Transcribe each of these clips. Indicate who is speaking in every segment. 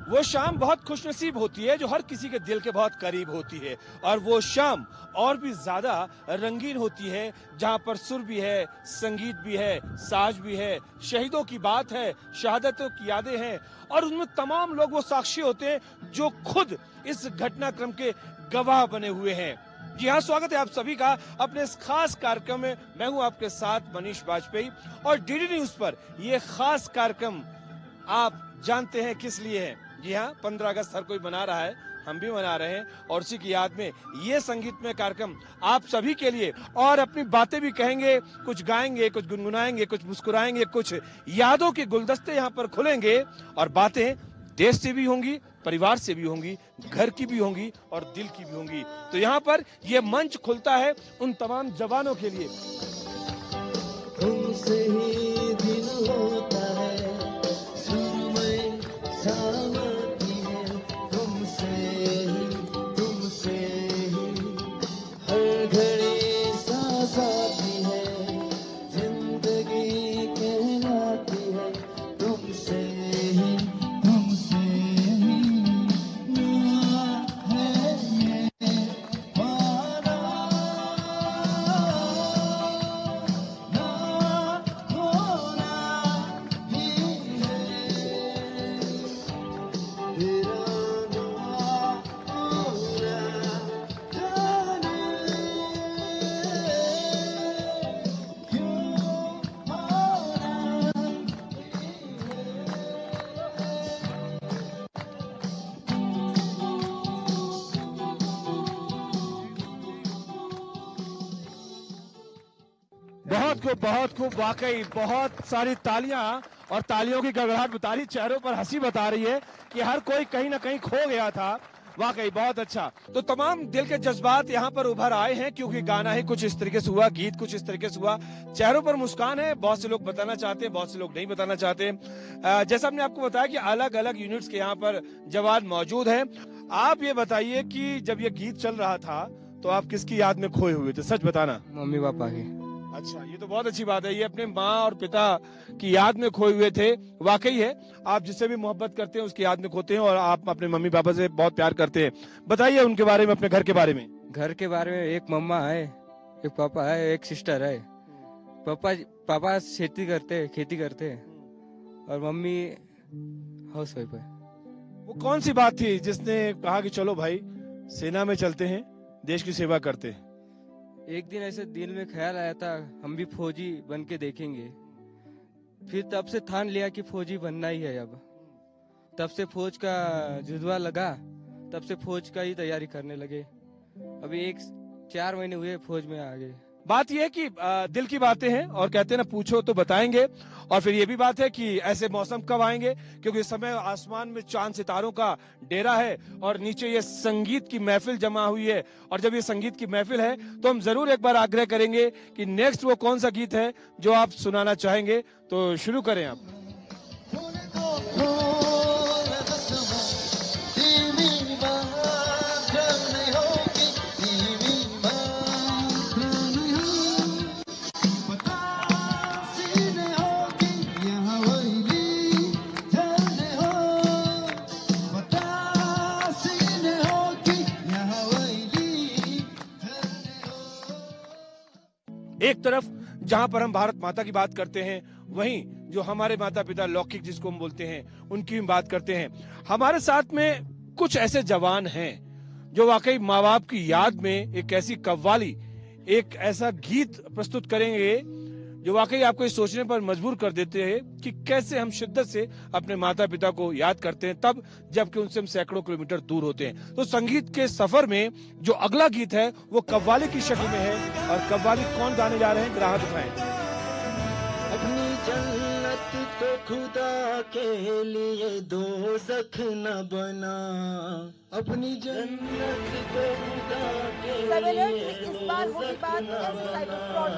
Speaker 1: वो शाम बहुत खुशनसीब होती है जो हर किसी के दिल के बहुत करीब होती है, और वो शाम और भी ज्यादा रंगीन होती है जहां पर सुर भी है, संगीत भी है, साज भी है, शहीदों की बात है, शहादतों की यादें हैं, और उनमें तमाम लोग वो साक्षी होते हैं जो खुद इस घटनाक्रम के गवाह बने हुए हैं। जी हाँ, स्वागत है आप सभी का अपने इस खास कार्यक्रम में। मैं हूं आपके साथ मनीष बाजपेयी, और डीडी न्यूज पर ये खास कार्यक्रम आप जानते हैं किस लिए है। जी हाँ, 15 अगस्त हर कोई मना रहा है, हम भी मना रहे हैं, और उसी की याद में ये संगीतमय कार्यक्रम आप सभी के लिए। और अपनी बातें भी कहेंगे, कुछ गाएंगे, कुछ गुनगुनाएंगे, कुछ मुस्कुराएंगे, कुछ यादों के गुलदस्ते यहाँ पर खुलेंगे, और बातें देश से भी होंगी, परिवार से भी होंगी, घर की भी होंगी, और दिल की भी होंगी। तो यहाँ पर यह मंच खुलता है उन तमाम जवानों के लिए।
Speaker 2: तुमसे ही दिल होता है, सुरमई सामती है, तुमसे ही हर घड़ी सांस आती है, जिंदगी कहलाती है, तुमसे ही मिला है ये वादा, ना होना ही है, तेरा ना होना जाने क्यों होना
Speaker 1: बहुत खूब, वाकई बहुत सारी तालियां, और तालियों की गड़गड़ाहट बता रही, चेहरों पर हंसी बता रही है कि हर कोई कहीं ना कहीं खो गया था। वाकई बहुत अच्छा। तो तमाम दिल के जज्बात यहाँ पर उभर आए हैं, क्योंकि गाना ही कुछ इस तरीके से हुआ, गीत कुछ इस तरीके से हुआ, चेहरों पर मुस्कान है। बहुत से लोग बताना चाहते हैं, बहुत से लोग नहीं बताना चाहते। जैसा हमने आपको बताया कि अलग अलग यूनिट्स के यहाँ पर जवान मौजूद हैं। आप ये बताइए कि जब ये गीत चल रहा था तो आप किसकी याद में खोए हुए थे, सच बताना।
Speaker 3: मम्मी पापा की।
Speaker 1: अच्छा, ये तो बहुत अच्छी बात है, ये अपने माँ और पिता की याद में खोए हुए थे। वाकई है, आप जिससे भी मोहब्बत करते हैं उसकी याद में खोते हैं, और आप अपने मम्मी पापा से बहुत प्यार करते हैं। बताइए उनके बारे में, अपने घर के बारे में।
Speaker 3: घर के बारे में, एक मम्मा है, एक पापा है, एक सिस्टर है। पापा खेती करते हैं, और मम्मी हाउस वाइफ है।
Speaker 1: वो कौन सी बात थी जिसने कहा कि चलो भाई सेना में चलते हैं, देश की सेवा करते हैं?
Speaker 3: एक दिन ऐसे दिल में ख्याल आया था, हम भी फौजी बन के देखेंगे। फिर तब से ठान लिया कि फौजी बनना ही है। अब तब से फौज का जुज्बा लगा, तब से फौज का ही तैयारी करने लगे। अभी 4 महीने हुए फौज में आ गए।
Speaker 1: बात यह है कि दिल की बातें हैं, और कहते हैं ना, पूछो तो बताएंगे। और फिर ये भी बात है कि ऐसे मौसम कब आएंगे, क्योंकि इस समय आसमान में चांद सितारों का डेरा है, और नीचे ये संगीत की महफिल जमा हुई है। और जब ये संगीत की महफिल है तो हम जरूर एक बार आग्रह करेंगे कि नेक्स्ट वो कौन सा गीत है जो आप सुनाना चाहेंगे। तो शुरू करें आप। एक तरफ जहां पर हम भारत माता की बात करते हैं, वहीं जो हमारे माता पिता लौकिक जिसको हम बोलते हैं उनकी भी बात करते हैं। हमारे साथ में कुछ ऐसे जवान हैं जो वाकई माँ बाप की याद में एक ऐसी कव्वाली, एक ऐसा गीत प्रस्तुत करेंगे जो वाकई आपको इस सोचने पर मजबूर कर देते हैं कि कैसे हम शिद्दत से अपने माता पिता को याद करते हैं, तब जबकि उनसे हम सैकड़ों किलोमीटर दूर होते हैं। तो संगीत के सफर में जो अगला गीत है वो कव्वाली की शक्ल में है, और कव्वाली कौन गाने जा रहे हैं, जरा हाथ उठाएं।
Speaker 2: अपनी जन्नत तो खुदा के लिए दोज़ख न बना, अपनी जन्नत को खुदा के लिए
Speaker 4: इस बार वो
Speaker 2: दोज़ख
Speaker 4: बात
Speaker 2: न
Speaker 4: ऐसे साइबर
Speaker 2: बना,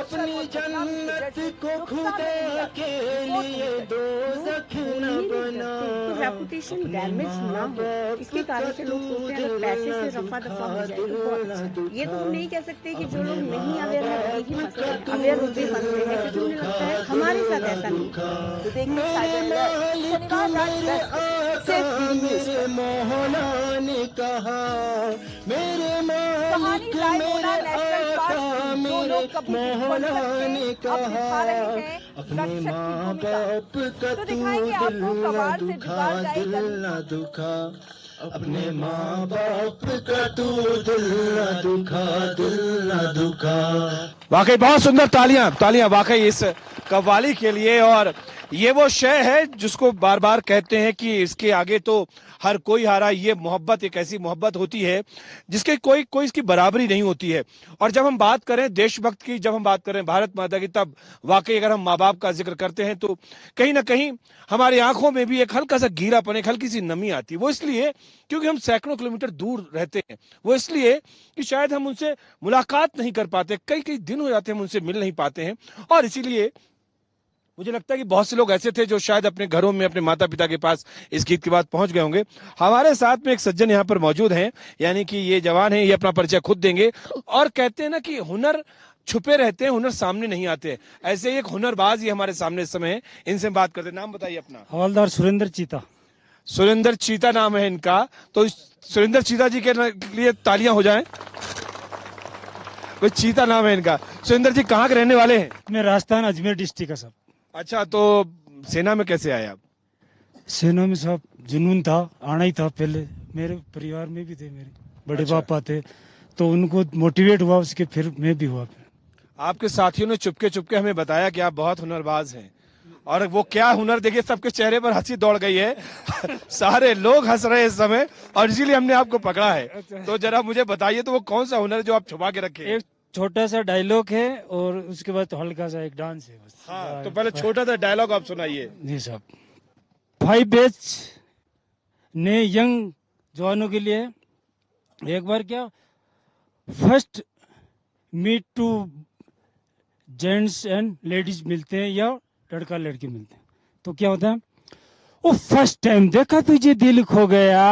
Speaker 4: फ्रॉड हुई जिसमें
Speaker 2: अपनी जन्नत को
Speaker 4: नुकसान
Speaker 2: खुदा के लिए दोज़ख न बना,
Speaker 5: तो रेपुटेशन डैमेज ना हो, इसके कारण से लोग सोचते हैं अगर पैसे से रफा दफा हो जाए तो बहुत अच्छा। ये तो हम नहीं कह सकते कि जो लोग नहीं अवेयर है वही फंसते हैं, अवेयर होते फंसते हैं, क्योंकि उन्हें लगता है हमारे साथ ऐसा नहीं।
Speaker 4: तो देखिए शनिवार रात 10
Speaker 5: सिर्फ बीडी न्यूज़ पर।
Speaker 2: मौला ने कहा मेरे
Speaker 5: कहानी रायमोना नेशनल पार्क की जो लोग कभी भी भूल सकते अब दिखा रहे हैं रक्षक की भूमिका। तो दिखाएंगे आपको कबाड़ से बिगाड़ जाए
Speaker 2: दुखा, अपने माँ बाप का तू दिल न दुखा, दिल न दुखा।
Speaker 1: वाकई बहुत सुंदर, तालियां वाकई इस कव्वाली के लिए। और ये वो शय है जिसको बार बार कहते हैं कि इसके आगे तो हर कोई हारा। ये मोहब्बत एक ऐसी मोहब्बत होती है जिसके कोई इसकी बराबरी नहीं होती है। और जब हम बात करें देशभक्त की, जब हम बात करें भारत माता की, तब वाकई अगर हम माँ बाप का जिक्र करते हैं तो कहीं ना कहीं हमारी आंखों में भी एक हल्का सा गीलापन, एक हल्की सी नमी आती है। वो इसलिए क्योंकि हम सैकड़ों किलोमीटर दूर रहते हैं, वो इसलिए कि शायद हम उनसे मुलाकात नहीं कर पाते, कई कई दिन हो जाते हैं हम उनसे मिल नहीं पाते हैं। और इसीलिए मुझे लगता है कि बहुत से लोग ऐसे थे जो शायद अपने घरों में अपने माता पिता के पास इस गीत के बाद पहुंच गए होंगे। हमारे साथ में एक सज्जन यहाँ पर मौजूद हैं, यानी कि ये जवान हैं, ये अपना परिचय खुद देंगे। और कहते हैं ना कि हुनर छुपे रहते हैं, हुनर सामने नहीं आते। ऐसे ही एक हुनरबाज ही हमारे सामने इस समय है, इनसे बात करते हैं। नाम बताइए अपना।
Speaker 4: हवलदार सुरेंद्र चीता।
Speaker 1: सुरेंद्र चीता नाम है इनका। तो सुरेंद्र चीता जी के लिए तालियां हो जाएं। चीता नाम है इनका। सुरेंद्र जी कहाँ के रहने वाले हैं?
Speaker 4: मैं राजस्थान अजमेर डिस्ट्रिक्ट का साहब।
Speaker 1: अच्छा, तो सेना में कैसे आए आप?
Speaker 4: सेना में साहब जुनून था, आना ही था। पहले मेरे परिवार में भी थे, मेरे बड़े पापा थे, तो उनको मोटिवेट हुआ उसके, फिर मैं भी हुआ। फिर आपके
Speaker 1: साथियों ने चुपके चुपके हमें बताया कि आप बहुत हुनरबाज हैं। और वो क्या हुनर, देखिए सबके चेहरे पर हंसी दौड़ गई है। सारे लोग हंस रहे हैं इस समय, और इसीलिए हमने आपको पकड़ा है। तो जरा मुझे बताइए, तो वो कौन सा हुनर है जो आप छुपा के रखे?
Speaker 4: एक छोटा सा डायलॉग है और उसके बाद तो हल्का सा एक डांस है बस।
Speaker 1: हाँ, तो पहले छोटा सा डायलॉग आप सुनाइए।
Speaker 4: जी साहब। 5 बैच ने यंग जवानों के लिए एक बार क्या first meet to gents and ladies मिलते हैं या लड़का लड़की मिलते हैं, तो क्या होता है, वो फर्स्ट टाइम देखा तुझे दिल खो गया,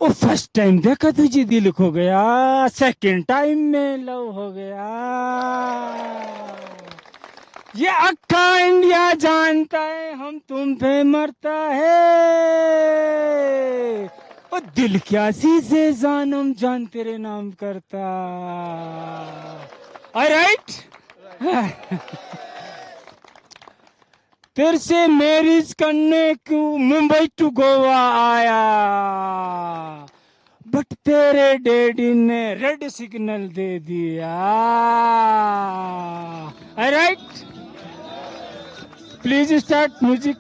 Speaker 4: वो फर्स्ट टाइम देखा तुझे दिल खो गया, सेकंड टाइम में लव हो गया, ये अक्का इंडिया जानता है हम तुम पे मरता है, और दिल क्या सी से जानम जान तेरे नाम करता। ऑलराइट। तेरे से मैरिज करने को मुंबई टू गोवा आया, बट तेरे डैडी ने रेड सिग्नल दे दिया। Alright, please start music.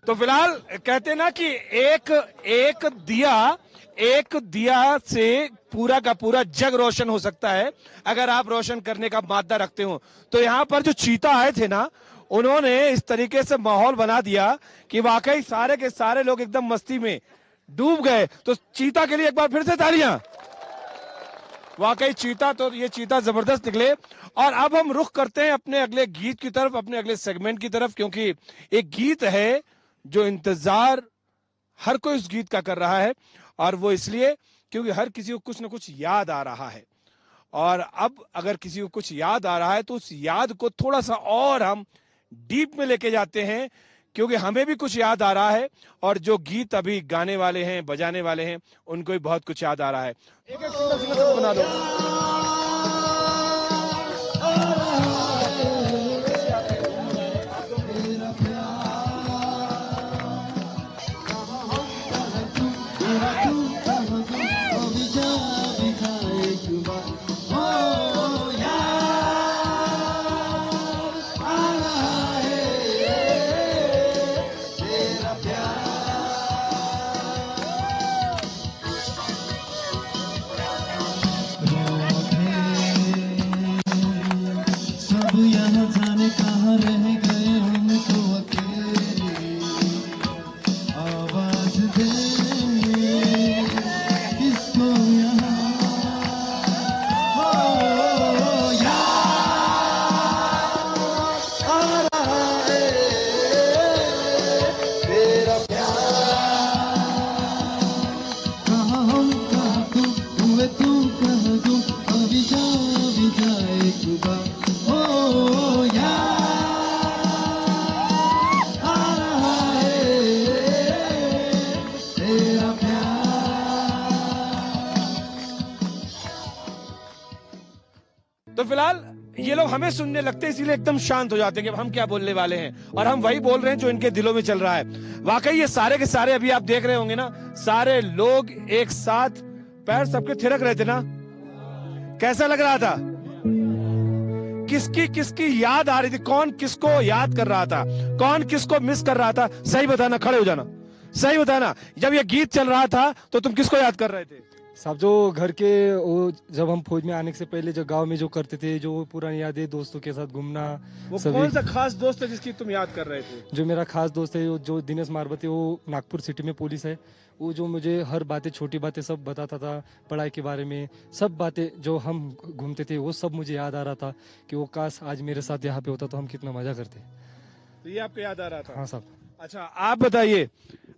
Speaker 1: तो फिलहाल कहते ना कि एक दिया से पूरा का पूरा जग रोशन हो सकता है अगर आप रोशन करने का मादा रखते हो। तो यहाँ पर जो चीता आए थे ना, उन्होंने इस तरीके से माहौल बना दिया कि वाकई सारे के सारे लोग एकदम मस्ती में डूब गए। तो चीता के लिए एक बार फिर से तालियां। वाकई चीता, तो ये चीता जबरदस्त निकले। और अब हम रुख करते हैं अपने अगले गीत की तरफ, अपने अगले सेगमेंट की तरफ, क्योंकि एक गीत है जो इंतजार हर कोई उस गीत का कर रहा है, और वो इसलिए क्योंकि हर किसी को कुछ ना कुछ याद आ रहा है। और अब अगर किसी को कुछ याद आ रहा है तो उस याद को थोड़ा सा और हम डीप में लेके जाते हैं, क्योंकि हमें भी कुछ याद आ रहा है, और जो गीत अभी गाने वाले हैं, बजाने वाले हैं, उनको भी बहुत कुछ याद आ रहा है। एक एक सिंगल बना दो।
Speaker 2: का ओ यार आ रहा है तेरा प्यार।
Speaker 1: तो फिलहाल ये लोग हमें सुनने लगते हैं, इसीलिए एकदम शांत हो जाते हैं कि अब हम क्या बोलने वाले हैं, और हम वही बोल रहे हैं जो इनके दिलों में चल रहा है। वाकई ये सारे के सारे अभी आप देख रहे होंगे ना, सारे लोग एक साथ, पैर सबके थिरक रहे थे ना, कैसा लग रहा था? किसकी किसकी याद आ रही थी, कौन किसको याद कर रहा था, कौन किसको मिस कर रहा था? सही बताना, खड़े हो जाना, सही बताना। जब ये गीत चल रहा था तो तुम किसको याद कर रहे थे?
Speaker 3: साहब जो घर के वो जब हम फौज में आने से पहले जो गांव में जो करते थे, जो पुरानी यादें, दोस्तों के साथ घूमना।
Speaker 1: वो कौन सा खास दोस्त है जिसकी तुम याद कर रहे थे?
Speaker 3: जो मेरा खास दोस्त है जो दिनेश मारवती, वो नागपुर सिटी में पुलिस है। वो जो मुझे हर बातें, छोटी बातें सब बताता था, पढ़ाई के बारे में सब बातें जो हम घूमते थे वो सब मुझे याद आ रहा था कि वो काश आज मेरे साथ यहाँ पे होता तो हम कितना मजा करते।
Speaker 1: तो ये आपको याद आ रहा था?
Speaker 3: हाँ साहब।
Speaker 1: अच्छा आप बताइए,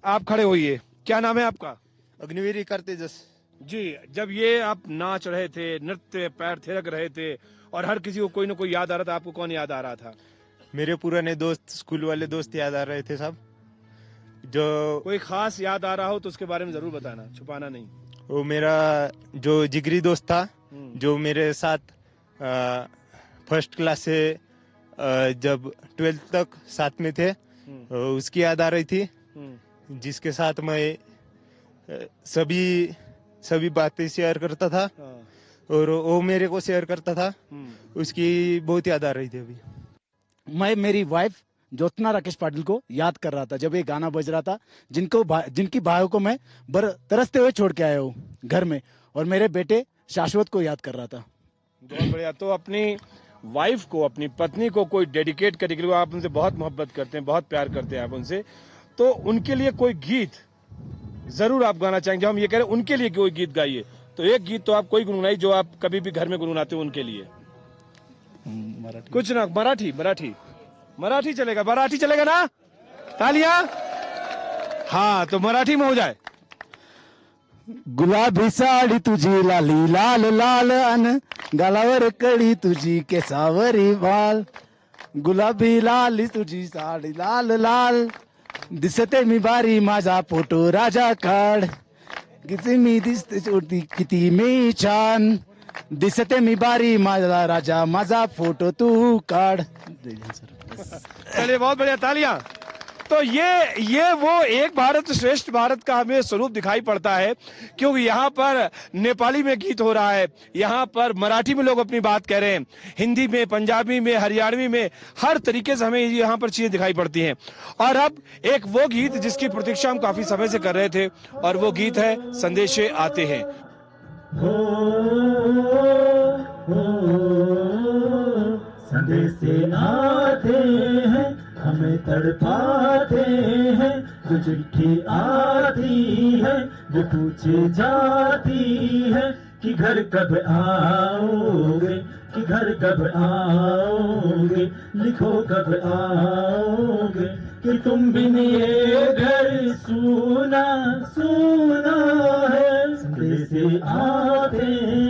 Speaker 1: आप खड़े होइए, क्या नाम है आपका?
Speaker 6: अग्निवीर करते जस
Speaker 1: जी, जब ये आप नाच रहे थे, नृत्य, पैर थिरक रहे थे और हर किसी को कोई ना कोई याद आ रहा था, आपको कौन याद आ रहा था?
Speaker 6: मेरे पुराने दोस्त, स्कूल वाले दोस्त याद आ रहे थे साहब। जो
Speaker 1: कोई खास याद आ रहा हो तो उसके बारे में जरूर बताना, छुपाना नहीं।
Speaker 6: वो मेरा जो जिगरी दोस्त था, जो मेरे साथ फर्स्ट क्लास से जब 12th तक साथ में थे, उसकी याद आ रही थी, जिसके साथ मैं सभी बातें शेयर करता था और वो मेरे को शेयर करता था, उसकी बहुत याद आ रही थी। अभी
Speaker 7: मैं मेरी वाइफ ज्योत्ना राकेश पाटिल को याद कर रहा था जब ये गाना बज रहा था, जिनकी भाइयों को मैं तरसते हुए छोड़ के आया हूँ घर में, और मेरे बेटे शाश्वत को याद कर रहा था।
Speaker 1: बहुत बढ़िया। तो अपनी वाइफ को, अपनी पत्नी को कोई डेडिकेट करने के लिए, आप उनसे बहुत मोहब्बत करते हैं, बहुत प्यार करते हैं आप उनसे, तो उनके लिए कोई गीत जरूर आप गाना चाहेंगे? हम ये कह रहे हैं उनके लिए कोई गीत गाइए, तो एक गीत तो आप कोई गुनगुनाइए जो आप कभी भी घर में गुनगुनाते हो उनके लिए। कुछ ना, मराठी चलेगा? मराठी चलेगा ना? तालियां। हाँ, तो मराठी में हो जाए।
Speaker 7: गुलाबी साडी तुझी लाली लाल लाल अन गालावर कडी तुझी केसावरी वाल, गुलाबी लाली तुझी साडी लाल लाल, दिसते मी बारी माझा फोटो राजा काढ, किती मी दिसते छोटी किती मी छान, दिसते मी बारी माझा राजा माझा फोटो तू काढ।
Speaker 1: चलिए, बहुत बढ़िया, तालियां। तो ये वो एक भारत श्रेष्ठ भारत का हमें स्वरूप दिखाई पड़ता है, क्योंकि यहाँ पर नेपाली में गीत हो रहा है, यहाँ पर मराठी में लोग अपनी बात कह रहे हैं, हिंदी में, पंजाबी में, हरियाणवी में, हर तरीके से हमें यहाँ पर चीजें दिखाई पड़ती हैं। और अब एक वो गीत जिसकी प्रतीक्षा हम काफी समय से कर रहे थे, और वो गीत है संदेशे आते हैं।
Speaker 2: संदेशे आते हैं, हमें तड़पाते हैं, जो चिट्ठी आती है, जो पूछे जाती है कि घर कब आओगे, कि घर कब आओगे, लिखो कब आओगे, कि तुम बिन ये घर सूना सूना है। संदेशे आते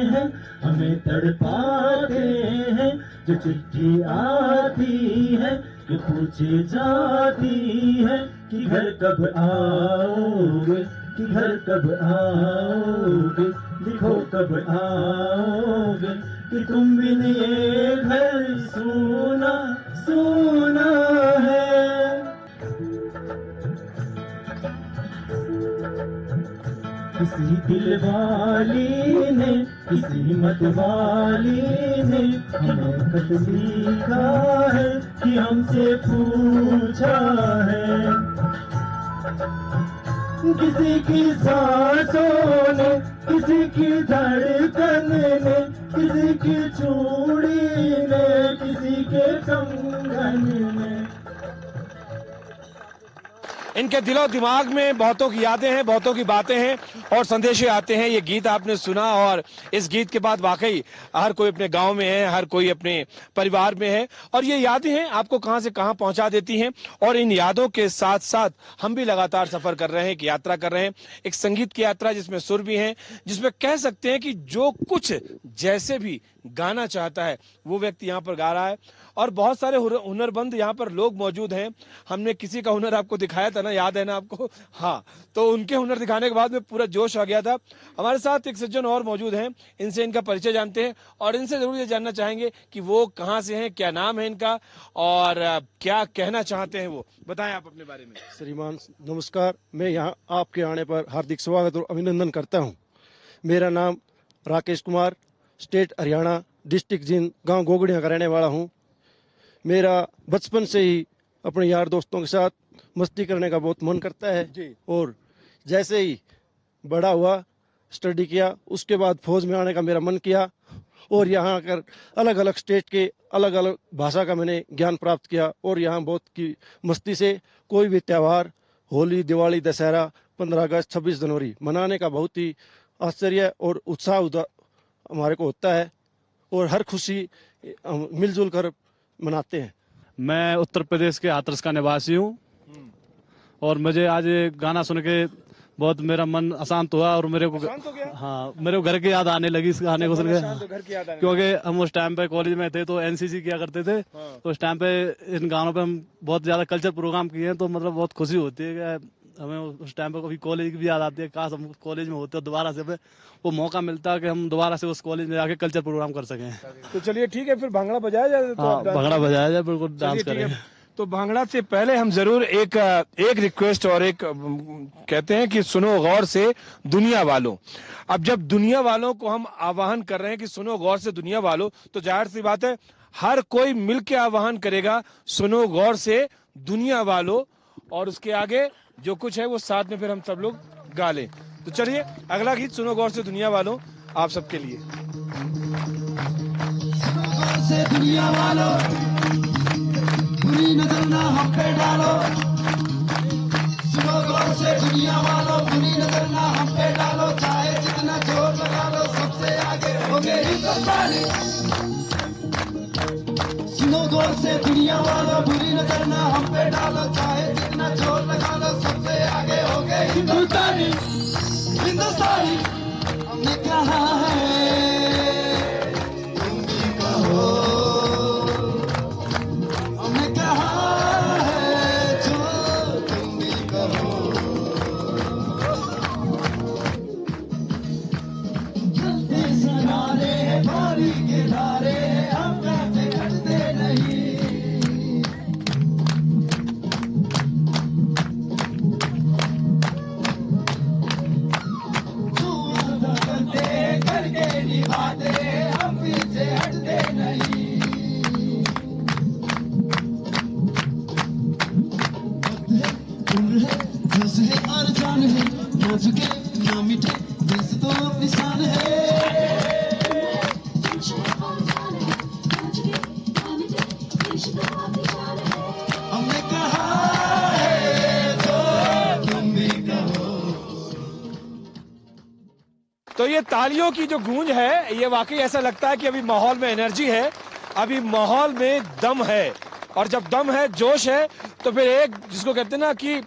Speaker 2: हैं, हमें तड़पाते हैं, जो चिट्ठी आती है, जो पूछे जाती है कि घर कब आओगे, कि घर कब आओगे, लिखो कब आओगे, कि तुम बिन ये घर सूना सूना है। किसी दिल वाली ने, किसी मत वाली ने हमें खत लिखा है कि हमसे पूछा है, किसी की सांसों ने, किसी की धड़कन ने, किसी की चूड़ी ने, किसी के कंगन ने।
Speaker 1: इनके दिलो दिमाग में बहुतों की यादें हैं, बहुतों की बातें हैं और संदेशे आते हैं। ये गीत आपने सुना और इस गीत के बाद वाकई हर कोई अपने गांव में है, हर कोई अपने परिवार में है और ये यादें हैं आपको कहां से कहां पहुंचा देती हैं। और इन यादों के साथ साथ हम भी लगातार सफर कर रहे हैं, एक यात्रा कर रहे हैं, एक संगीत की यात्रा जिसमें सुर भी है, जिसमें कह सकते हैं कि जो कुछ जैसे भी गाना चाहता है वो व्यक्ति यहाँ पर गा रहा है। और बहुत सारे हुनरमंद यहाँ पर लोग मौजूद हैं। हमने किसी का हुनर आपको दिखाया था ना, याद है ना आपको? हाँ, तो उनके हुनर दिखाने के बाद में पूरा जोश आ गया था। हमारे साथ एक सज्जन और मौजूद हैं, इनसे इनका परिचय जानते हैं और इनसे जरूर ये जानना चाहेंगे कि वो कहाँ से हैं, क्या नाम है इनका और क्या कहना चाहते हैं। वो बताएं आप अपने बारे में।
Speaker 8: श्रीमान नमस्कार, मैं यहाँ आपके आने पर हार्दिक स्वागत और अभिनंदन करता हूँ। मेरा नाम राकेश कुमार, स्टेट हरियाणा, डिस्ट्रिक्ट जींद, गांव गोगड़िया का रहने वाला हूँ। मेरा बचपन से ही अपने यार दोस्तों के साथ मस्ती करने का बहुत मन करता है
Speaker 1: जी।
Speaker 8: और जैसे ही बड़ा हुआ, स्टडी किया, उसके बाद फौज में आने का मेरा मन किया और यहाँ आकर अलग अलग स्टेट के अलग अलग भाषा का मैंने ज्ञान प्राप्त किया और यहाँ बहुत की मस्ती से कोई भी त्यौहार, होली, दिवाली, दशहरा, 15 अगस्त, 26 जनवरी मनाने का बहुत ही आश्चर्य और उत्साह हमारे को होता है और हर खुशी मिलजुल कर मनाते हैं।
Speaker 9: मैं उत्तर प्रदेश के हाथरस का निवासी हूँ और मुझे आज ये गाना सुन के बहुत मेरा मन अशांत हुआ और मेरे को हाँ, मेरे को घर की याद आने लगी इस गाने को सुन के, क्योंकि हम उस टाइम पे कॉलेज में थे तो एनसीसी किया करते थे। तो उस टाइम पे इन गानों पे हम बहुत ज्यादा कल्चर प्रोग्राम किए हैं, तो मतलब बहुत खुशी होती है कि हमें उस टाइम पे कभी कॉलेज की भी याद आती है। काश हम कॉलेज में होते दोबारा से, वो मौका मिलता है कि हम दोबारा से उस कॉलेज में जाके कल्चर प्रोग्राम कर सकें।
Speaker 1: तो चलिए ठीक है, फिर भांगड़ा बजाया जाए। तो
Speaker 9: हाँ, भांगड़ा बजाया जाए, बिल्कुल डांस करेंगे।
Speaker 1: तो भांगड़ा से पहले हम जरूर एक रिक्वेस्ट और एक कहते हैं कि सुनो गौर से दुनिया वालों। अब जब दुनिया वालों को हम आह्वान कर रहे हैं कि सुनो गौर से दुनिया वालों, तो जाहिर सी बात है हर कोई मिलकर आह्वान करेगा सुनो गौर से दुनिया वालों, और उसके आगे जो कुछ है वो साथ में फिर हम सब लोग गा लें। तो चलिए अगला गीत सुनो गौर से दुनिया वालों आप सबके लिए।
Speaker 2: सुनो गौर से दुनिया वालों, बुरी नजर ना हम पे डालो। सुनो गौर से दुनिया वालों, बुरी नजर ना हम पे डालो। चाहे जितना जोर लगा लो, सबसे आगे होंगे हिंदुस्तानी। सुनो गौर से दुनिया वालों, बुरी नजर ना हम पे डालो। चाहे जितना जोर लगा लो, सबसे आगे होंगे हिंदुस्तानी। हिंदुस्तानी हमने कहा है, तुम भी कहो। हमने कहा है जो तुम भी कहो। चलते सनारे हैं, भारी के नारे हैं, हम कहते हटते नहीं। जो वादा करते करके निभाते, हम पीछे हटते नहीं। जोश है और जान है, ना झुके ना मिटे, देश तो अपनी शान है। हमने कहा है जो तुम भी कहो।
Speaker 1: तो ये तालियों की जो गूंज है, ये वाकई ऐसा लगता है कि अभी माहौल में एनर्जी है, अभी माहौल में दम है। और जब दम है, जोश है, तो फिर एक जिसको कहते हैं ना कि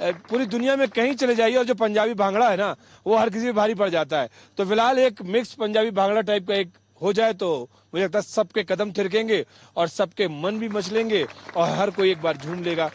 Speaker 1: पूरी दुनिया में कहीं चले जाइए और जो पंजाबी भांगड़ा है ना, वो हर किसी पे भारी पड़ जाता है। तो फिलहाल एक मिक्स पंजाबी भांगड़ा टाइप का एक हो जाए तो मुझे लगता है सबके कदम थिरकेंगे और सबके मन भी मचलेंगे और हर कोई एक बार झूम लेगा।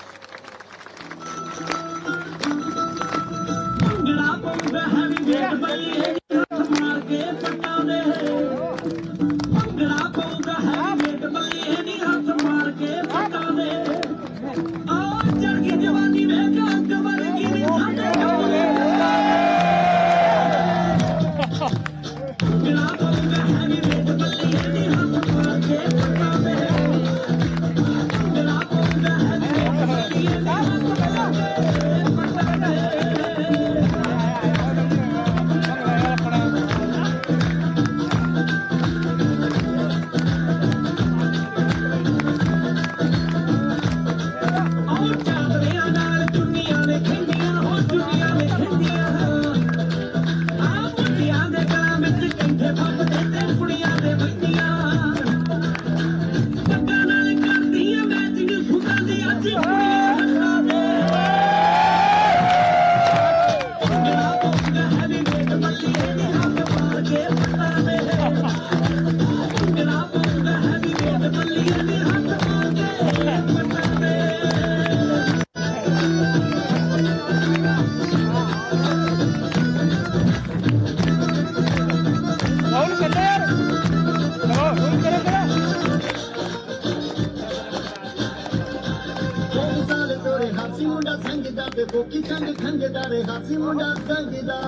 Speaker 2: कोकी खंग खंगदार हासी मुंडा संगदार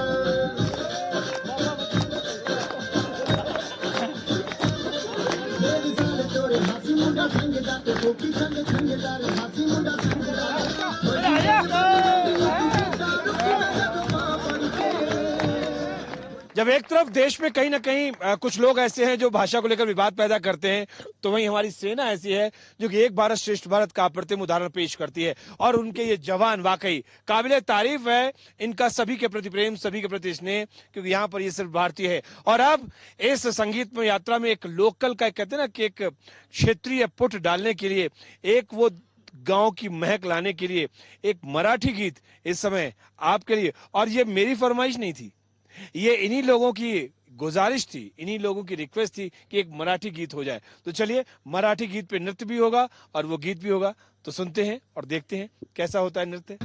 Speaker 2: मेरी साल चोरे हासी मुंडा संगदार कोकी खंग खंगदार हासी मुंडा
Speaker 1: जब एक तरफ देश में कहीं ना कहीं कुछ लोग ऐसे हैं जो भाषा को लेकर विवाद पैदा करते हैं, तो वहीं हमारी सेना ऐसी है जो कि एक भारत श्रेष्ठ भारत का अप्रतिम उदाहरण पेश करती है। और उनके ये जवान वाकई काबिले तारीफ है। इनका सभी के प्रति प्रेम, सभी के प्रति स्नेह, क्योंकि यहाँ पर ये सिर्फ भारतीय है। और अब इस संगीत में यात्रा में एक लोकल का कहते हैं ना कि एक क्षेत्रीय पुट डालने के लिए, एक वो गांव की महक लाने के लिए एक मराठी गीत इस समय आपके लिए। और ये मेरी फरमाइश नहीं थी, ये इन्हीं लोगों की गुजारिश थी, इन्हीं लोगों की रिक्वेस्ट थी कि एक मराठी गीत हो जाए। तो चलिए, मराठी गीत पे नृत्य भी होगा और वो गीत भी होगा। तो सुनते हैं और देखते हैं कैसा होता है नृत्य।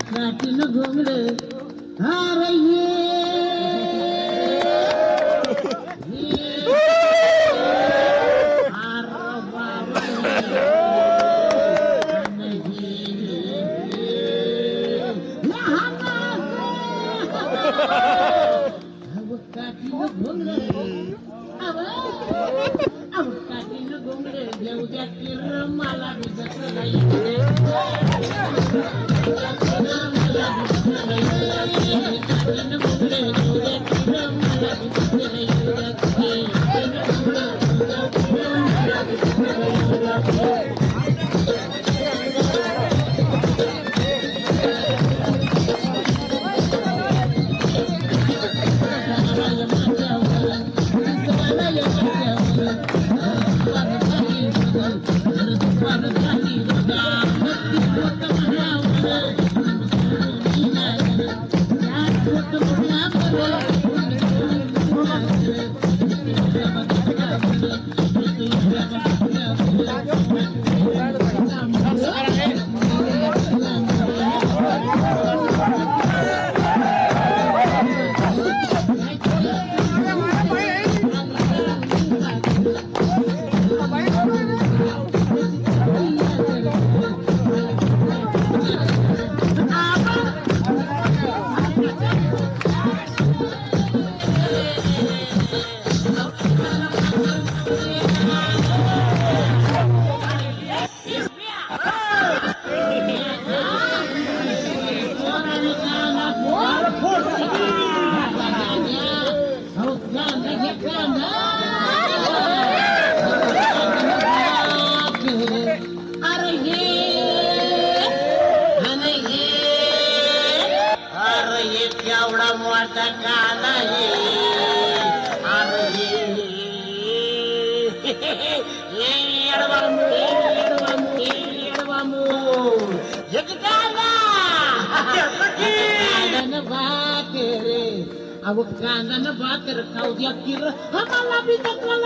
Speaker 10: अब कानन बात रखाओ दिया किर हमारा भी तकला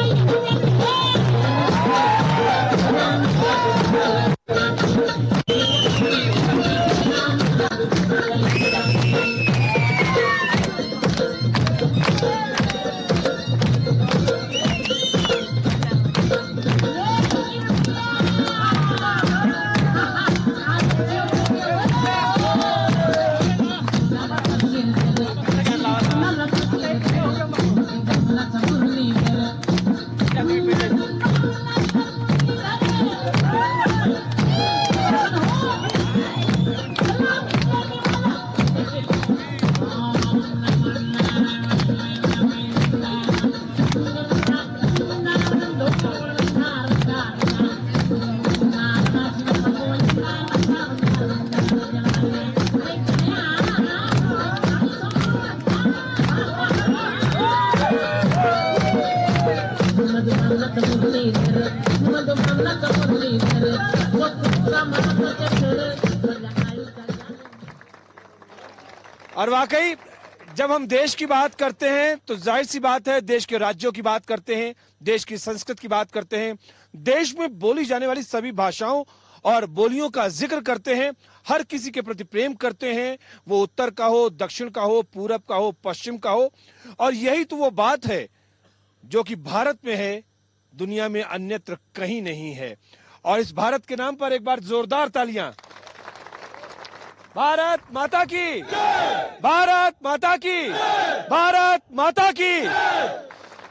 Speaker 1: और वाकई जब हम देश की बात करते हैं तो जाहिर सी बात है, देश के राज्यों की बात करते हैं, देश की संस्कृति की बात करते हैं, देश में बोली जाने वाली सभी भाषाओं और बोलियों का जिक्र करते हैं, हर किसी के प्रति प्रेम करते हैं, वो उत्तर का हो, दक्षिण का हो, पूरब का हो, पश्चिम का हो। और यही तो वो बात है जो कि भारत में है, दुनिया में अन्यत्र कहीं नहीं है। और इस भारत के नाम पर एक बार जोरदार तालियां। भारत माता की, भारत माता की, भारत माता की।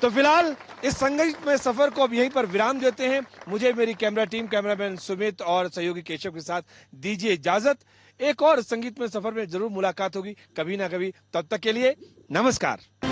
Speaker 1: तो फिलहाल इस संगीत में सफर को अब यहीं पर विराम देते हैं। मुझे मेरी कैमरा टीम, कैमरामैन सुमित और सहयोगी केशव के साथ दीजिए इजाजत। एक और संगीत में सफर में जरूर मुलाकात होगी कभी ना कभी। तब तक के लिए नमस्कार।